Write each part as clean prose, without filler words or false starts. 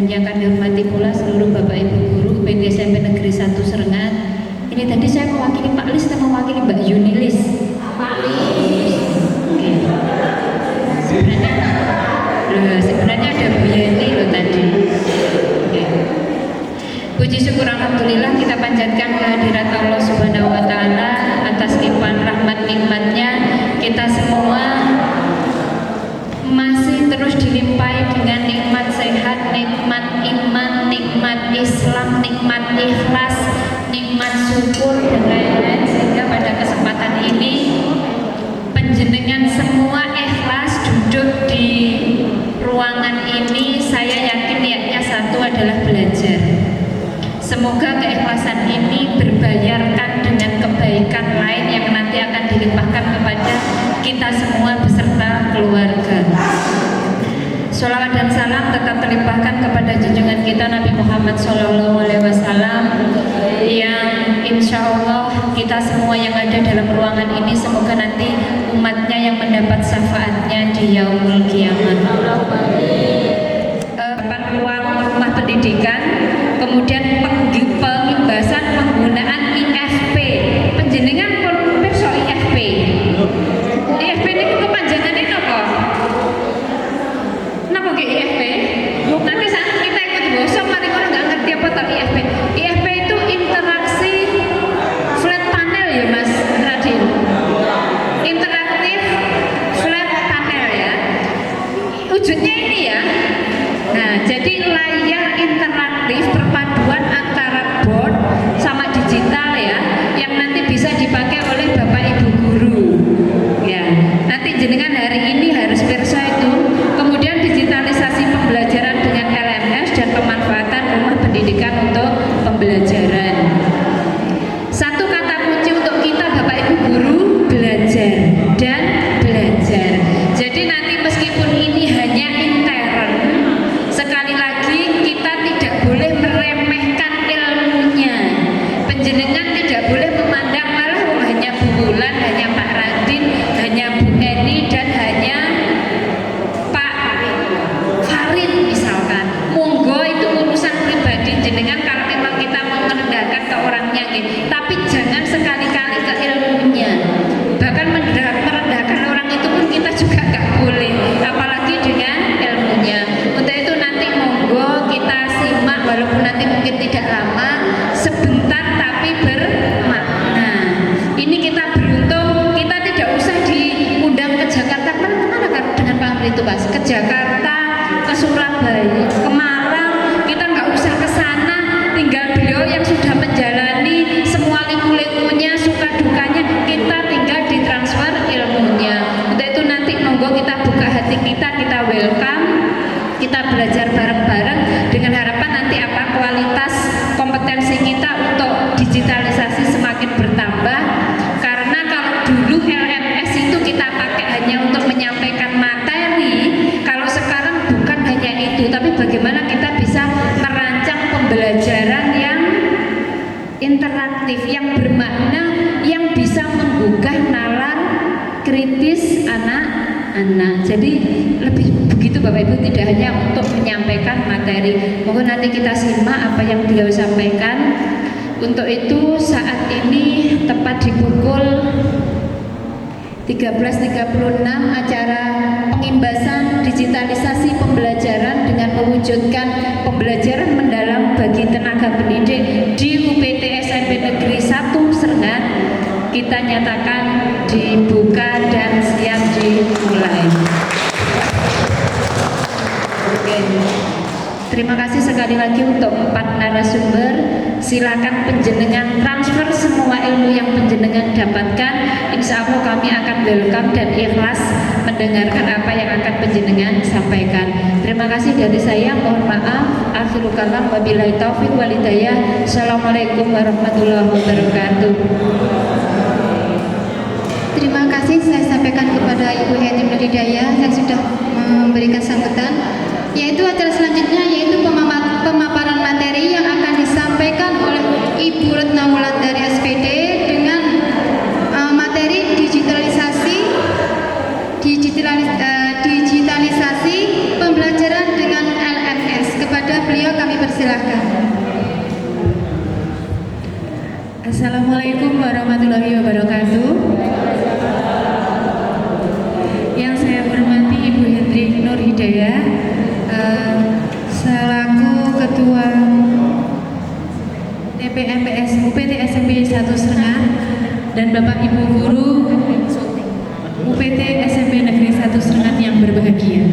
dan yang kami hormati pula seluruh Bapak Ibu guru UPT SMP Negeri 1 Serengat. Ini tadi saya mewakili Pak Lis dan mewakili Mbak Yunilis. Pak Lis. Oke. Sebenarnya ada Bu Yeni loh tadi. Oke. Puji syukur alhamdulillah kita panjatkan kehadirat Allah Subhanahu wa taala atas limpahan rahmat nikmatnya. Kita semua masih terus dilimpahi dengan nikmat sehat, nikmat iman, nikmat Islam, nikmat ikhlas, nikmat syukur dan lain-lain, sehingga pada kesempatan ini panjenengan semua ikhlas duduk di ruangan ini. Saya yakin niatnya satu adalah belajar. Semoga keikhlasan ini berbayarkan dengan kebaikan lain yang nanti akan dilimpahkan kepada kita semua beserta keluarga. Sholawat dan salam tetap terlimpahkan kepada junjungan kita Nabi Muhammad SAW yang insya Allah kita semua yang ada dalam ruangan ini semoga nanti umatnya yang mendapat syafaatnya di yaumul kiamat. Ruang rumah pendidikan, kemudian pengimbasan penggunaan IFP. Penjenengan pun perso IFP. IFP ini kepanjangannya apa? Napa ke IFP? Nanti saat kita ikut gosok, mari kalau nggak ngerti apa tentang IFP. IFP itu interaksi flat panel ya Mas Radin. Interaktif flat panel ya. Wujudnya ini ya. Nah, jadi layar interaktif perpaduan antara board sama digital ya, yang nanti bisa dipakai oleh Bapak Ibu guru. Ya, nanti jenengan hari ini harus pirsa itu. Kemudian digitalisasi pembelajaran dengan LMS dan pemanfaatan rumah pendidikan untuk pembelajaran. Satu kata kunci untuk kita Bapak Ibu guru, belajar dan belajar. Jadi nanti meskipun ini hanya intern, sekali lagi kita tidak boleh meremehkan ilmunya. Penjenengan tidak boleh memandang malah hanya Bu Wulan, hanya Pak Radin, hanya Bu Eni dan hanya Pak Farid misalkan. Monggo itu urusan pribadi jenengan kalau memang kita mau merendahkan ke orangnya gitu. Tapi jangan sekali-kali ke ilmunya. Bahkan merendahkan orang itu pun kita juga nggak boleh, apalagi dengan ilmunya. Untuk itu nanti monggo kita simak walaupun nanti mungkin tidak lama, sebentar tapi bermakna. Ini kita beruntung, kita tidak usah diundang ke Jakarta. Kemana dengan Pak Amri itu Mas? Ke Jakarta, ke Surabaya, ke Malang, kita nggak usah ke sana. Tinggal beliau yang sudah menjalani semua liku-likunya, suka dukanya, kita tinggal ditransfer ilmunya. Untuk itu nanti monggo kita buka hati kita welcome, kita belajar bareng-bareng dengan harapan nanti apa kualitas kompetensi kita untuk digitalisasi semakin bertambah. Karena kalau dulu LMS itu kita pakai hanya untuk menyampaikan materi, kalau sekarang bukan hanya itu, tapi bagaimana kita bisa merancang pembelajaran yang interaktif, yang bermakna, yang bisa menggugah nalar kritis anak-anak. Jadi lebih begitu Bapak Ibu, tidak hanya untuk menyampaikan materi. Mungkin nanti kita simak apa yang beliau sampaikan. Untuk itu saat ini tepat di pukul 13.36 acara pengimbasan digitalisasi pembelajaran dengan mewujudkan pembelajaran mendalam bagi tenaga pendidik di UPT SMP Negeri 1 Serengat kita nyatakan dibuka dan siap dimulai. Oke. Terima kasih sekali lagi untuk 4 narasumber. Silakan penjenengan transfer semua ilmu yang penjenengan dapatkan. Insya Allah kami akan welcome dan ikhlas mendengarkan apa yang akan penjenengan sampaikan. Terima kasih dari saya. Mohon maaf. Akhirul kalam wabillahi taufiq wal hidayah. Assalamualaikum warahmatullahi wabarakatuh. Terima kasih saya sampaikan kepada Ibu Eni Hidayah yang sudah memberikan sambutan. Yaitu acara selanjutnya yaitu pemaparan materi yang akan disampaikan oleh Ibu Retna Wulandari SPD dengan materi digitalisasi pembelajaran dengan LMS. Kepada beliau Assalamualaikum warahmatullahi wabarakatuh. Yang saya hormati Ibu Hendrik Nur Hidayah, selaku Ketua TPMPS UPT SMP 1 Srengan, dan Bapak Ibu Guru UPT SMP Negeri 1 Srengan yang berbahagia.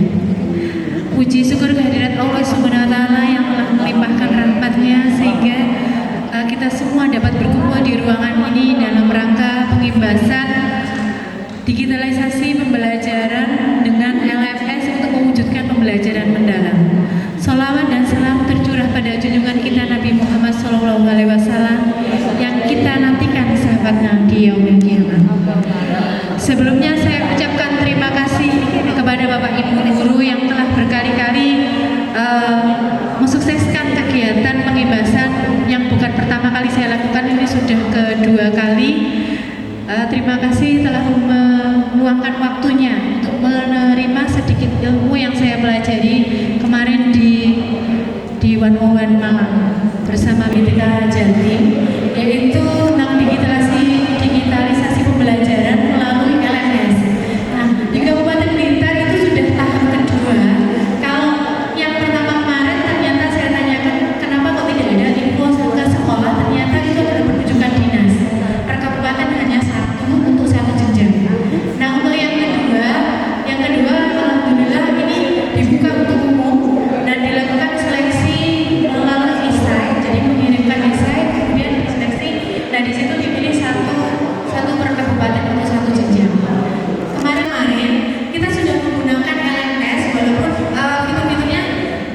Puji syukur kehadirat Allah Subhanahu wa Ta'ala yang telah melimpahkan rahmat-Nya sehingga kita semua dapat berkumpul di ruangan ini dalam rangka pengimbasan digitalisasi pembelajaran dengan LMS untuk mewujudkan pembelajaran mendalam. Sholawat dan salam tercurah pada junjungan kita Nabi Muhammad SAW yang kita nantikan sahabatnya di yaumil kiamat. Sebelumnya saya ucapkan terima kasih kepada Bapak Ibu Guru yang telah berkali-kali mensukseskan kegiatan pengimbasan yang bukan pertama kali saya lakukan, ini sudah kedua kali. Terima kasih telah meluangkan waktunya untuk menerima sedikit ilmu yang saya pelajari kemarin di One One Malang bersama BTK Jatim, yaitu tentang digitalisasi pembelajaran melalui LMS. Nah, di Kabupaten Blitar itu sudah tahap kedua. Kalau yang pertama kemarin ternyata saya tanyakan kenapa kok tidak ada info ke sekolah, ternyata itu adalah penunjukan dinas. Per kabupaten hanya satu untuk satu jenjang. Nah, untuk yang kedua alhamdulillah ini dibuka untuk umum dan dilakukan seleksi melalui e-site. Jadi mengirimkan e-site, kemudian diseleksi. Nah, di situ dipilih satu per kabupaten untuk satu jenjang. Kemarin kita sudah menggunakan LMS walaupun fitur-fiturnya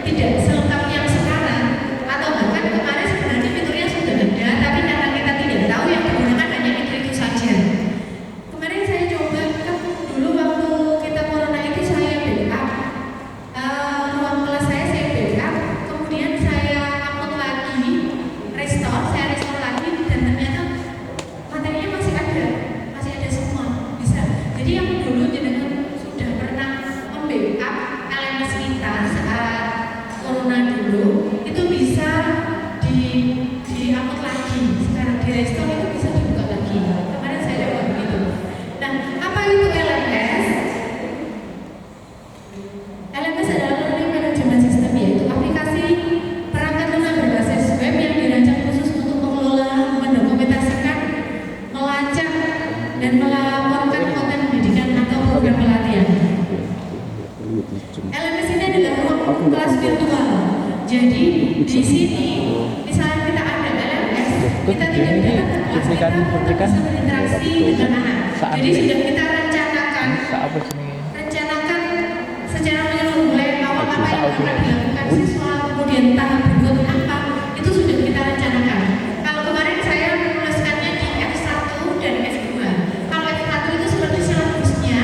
tidak selengkap yang sekarang, atau bahkan kemarin sebenarnya fiturnya sudah ada, tapi karena kita tidak tahu yang digunakan hanya fitur itu saja. Kemarin saya coba kan dulu waktu kita corona itu saya backup ruang kelas saya backup, kemudian saya upload lagi, saya restore lagi, dan ternyata materinya masih ada semua, bisa. Jadi yang dulu jenengan sudah pernah membackup LMS kita saat corona dulu, itu bisa di-upload lagi. Sekarang di restore itu bisa dibuka lagi. Kemarin saya dapat begitu. Nah, apa itu LMS? LMS adalah Learning Management System, yaitu aplikasi perangkat lunak berbasis web yang dirancang khusus untuk mengelola, mendokumentasikan, melacak, dan melaporkan konten pendidikan atau program pelatihan. LMS ini adalah ruang kelas virtual. Jadi di sini, misalnya kita ada LMS, kita tidak datang ke kelas, kita tetap bisa berinteraksi dengan anak. Jadi sudah kita rencanakan secara menyeluruh, mulai awal apa yang akan dilakukan siswa, kemudian tahap berikut apa, itu sudah kita rencanakan. Kalau kemarin saya menuliskannya di F1 dan F2. Kalau F1 itu seperti silabusnya,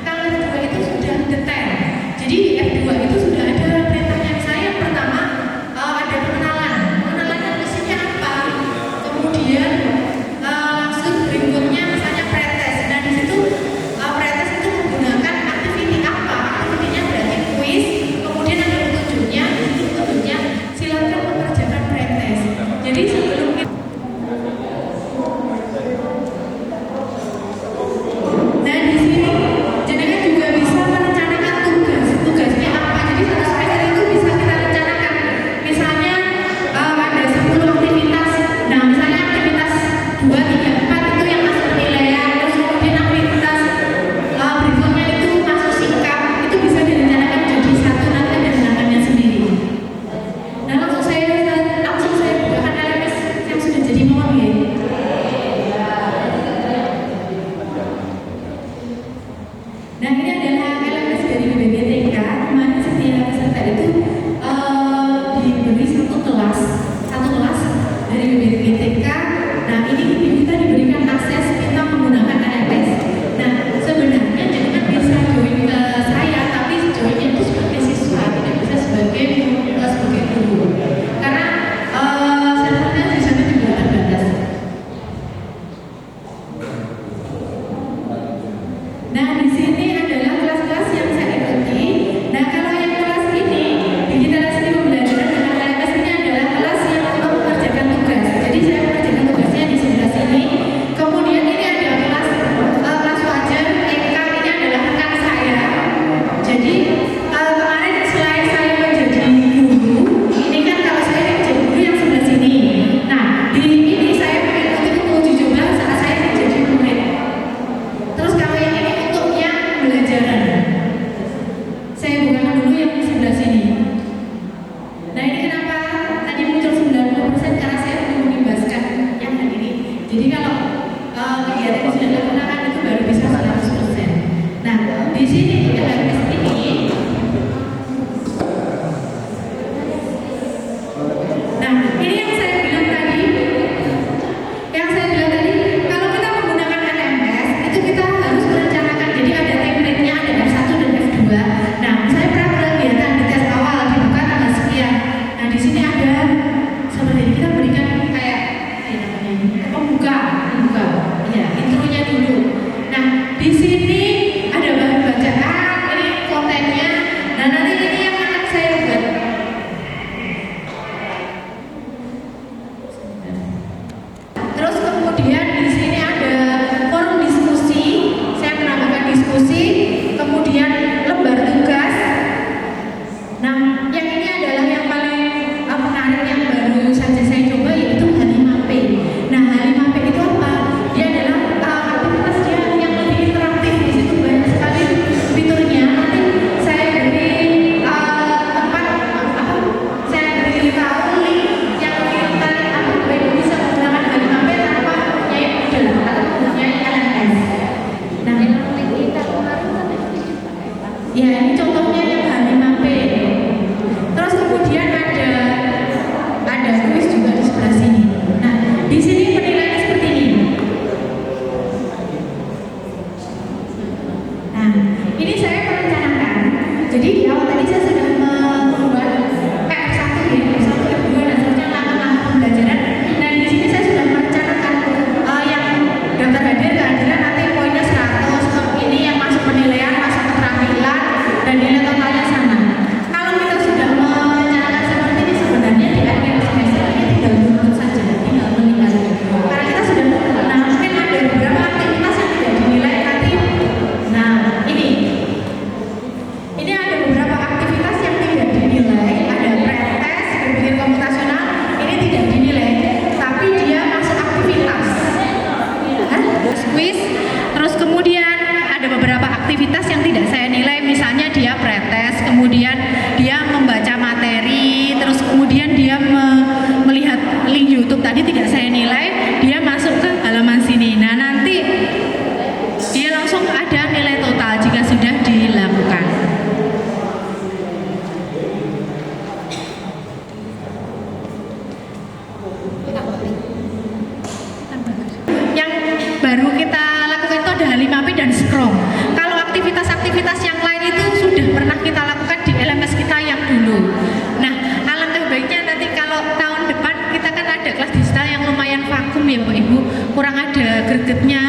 kalau F2 itu sudah detail. Jadi di F2 itu sudah ada perintahnya. Saya yang pertama ada pengenalan isinya apa, kemudian langsung berikutnya misalnya pretest. Nah, di situ pretest itu menggunakan aktiviti apa? Aktivitinya berarti kuis, kemudian ada petunjuknya, di situ petunjuknya silakan dia masuk ke halaman sini. Nah, nanti dia langsung ada nilai total jika sudah dilakukan. Yang baru kita lakukan itu ada H5P dan Scrum. Kalau aktivitas-aktivitas yang lain itu sudah pernah kita lakukan di LMS kita yang dulu. Nah, alangkah baiknya nanti kalau tahun depan kita kan ada kelas digital yang lumayan vakum ya Bapak Ibu, kurang ada gregetnya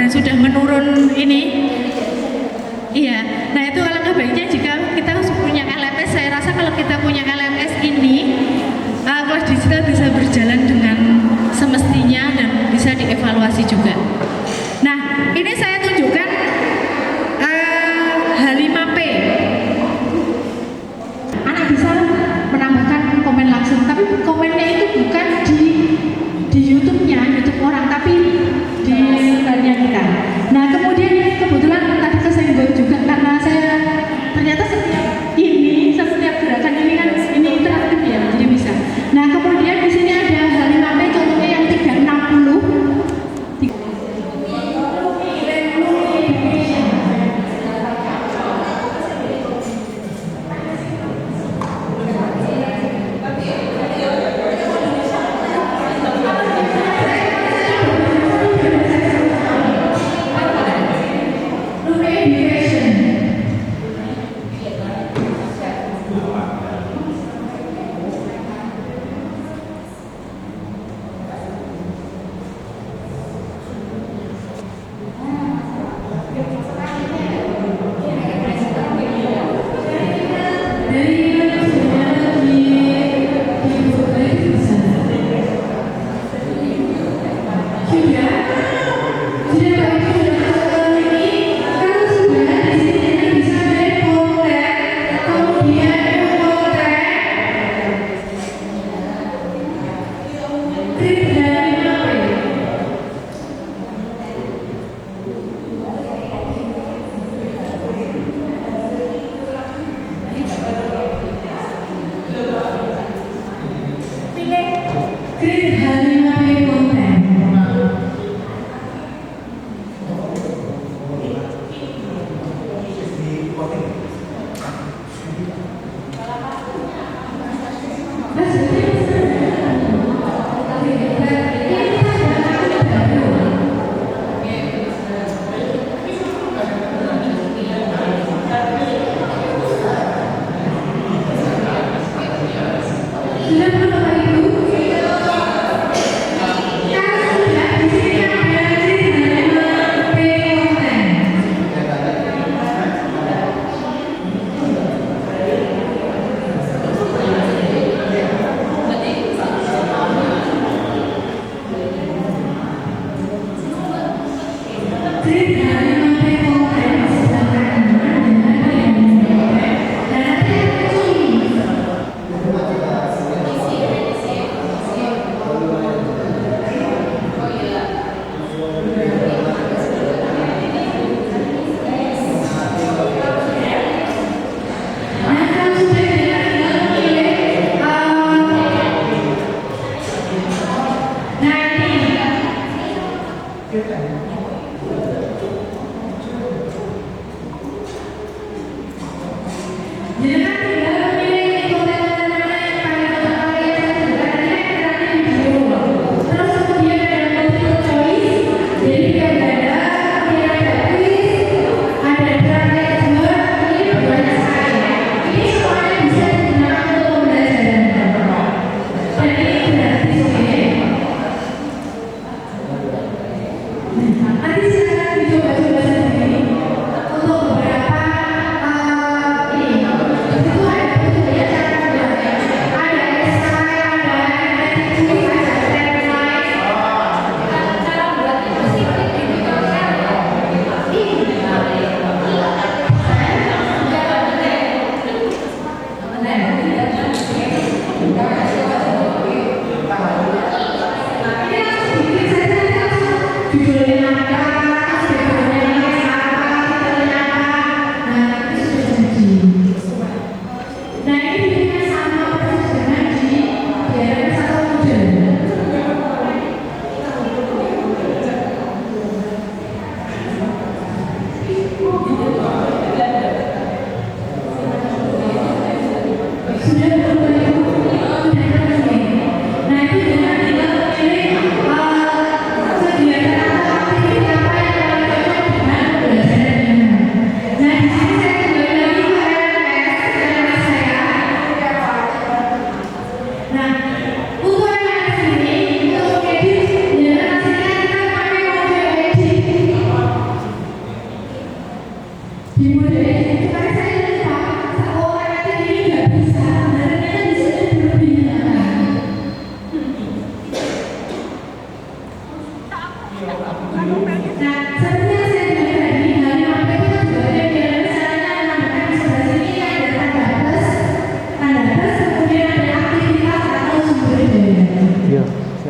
dan sudah menurun ini. Iya, nah itu alangkah baiknya jika kita punya LMS. Saya rasa kalau kita punya LMS ini, kelas digital bisa berjalan dengan semestinya dan bisa dievaluasi juga. Nah, ini saya tunjukkan H5P. Anak bisa menambahkan komen langsung, tapi komennya itu bukan di YouTube-nya, YouTube orang, tapi di live-nya kita. Nah, kemudian kebetulan tadi kesenggol juga karena saya ternyata setiap gerakan ini kan ini interaktif ya, jadi bisa. Nah, kemudian di sini ada H5P contohnya yang 360.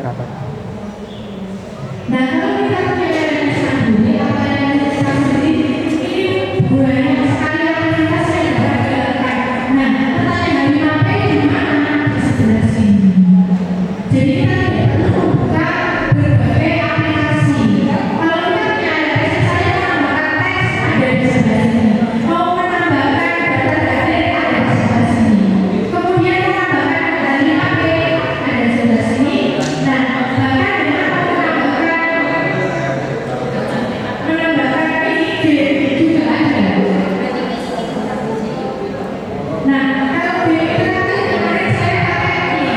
berapa? Nah, kalau kita punya LMS sendiri, apa yang kita sendiri, ini banyak sekali aktivitas yang dilakukan. Nah, pertanyaan 5P di mana? Di sebelah sini. Jadi kita tidak perlu membuka berbagai aplikasi. Kalau kita punya LMS, misalnya menambahkan teks ada di sebelah sini. Mau menambahkan data ada di sebelah sini. Kemudian menambahkan dari 5P ada di sebelah sini. Nah, bahkan dengan menambahkan ide juga ada. Nah, kalau di berarti kemarin saya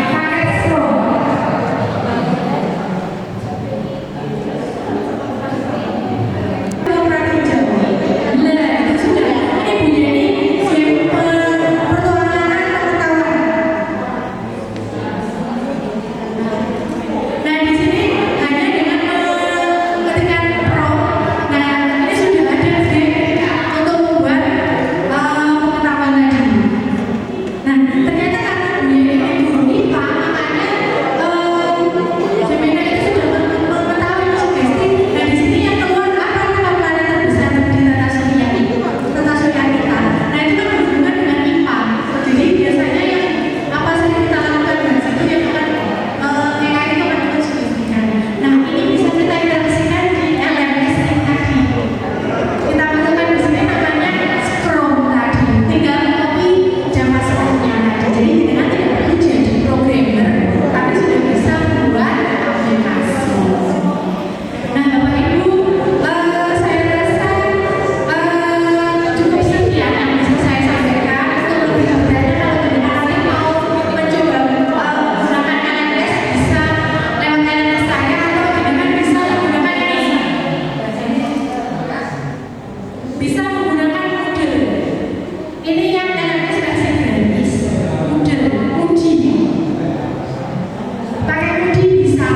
pakai scroll. Kalau perhatian Jawa, nah itu sudah. Ini Bu Yeni yang petualangan pengetahuan. Nah di sini hanya dengan mengetikkan prompt. Nah ini sudah ada untuk membuat pengetahuan tadi. Nah ternyata karena Bu Yeni ini guru IPA, makanya seminar itu sudah mengetahui sugesti. Nah di sini yang keluar apa nama planet terbesar di tata surya kita. Nah itu kan berhubungan dengan IPA. Jadi biasanya yang apa saja kita lakukan di situ yang akan yang itu akan kita sugestikan. Nah ini bisa kita integrasikan di LMS ini tadi. Kita masukkan di sini namanya Scrum tadi. Tinggal copy JavaScript-nya tadi. Jadi dengan tidak perlu jadi programmer, tapi sudah bisa membuat aplikasi. Nah Bapak Ibu, saya rasa cukup sekian yang bisa saya sampaikan. Untuk lebih detailnya kalau nanti mau mencoba menggunakan LMS bisa lewat LMS saya atau dengan bisa menggunakan ini. Bisa menggunakan Moodle. Ini yang LMS versi gratis. Moodle, Moodle. Pakai Moodle bisa.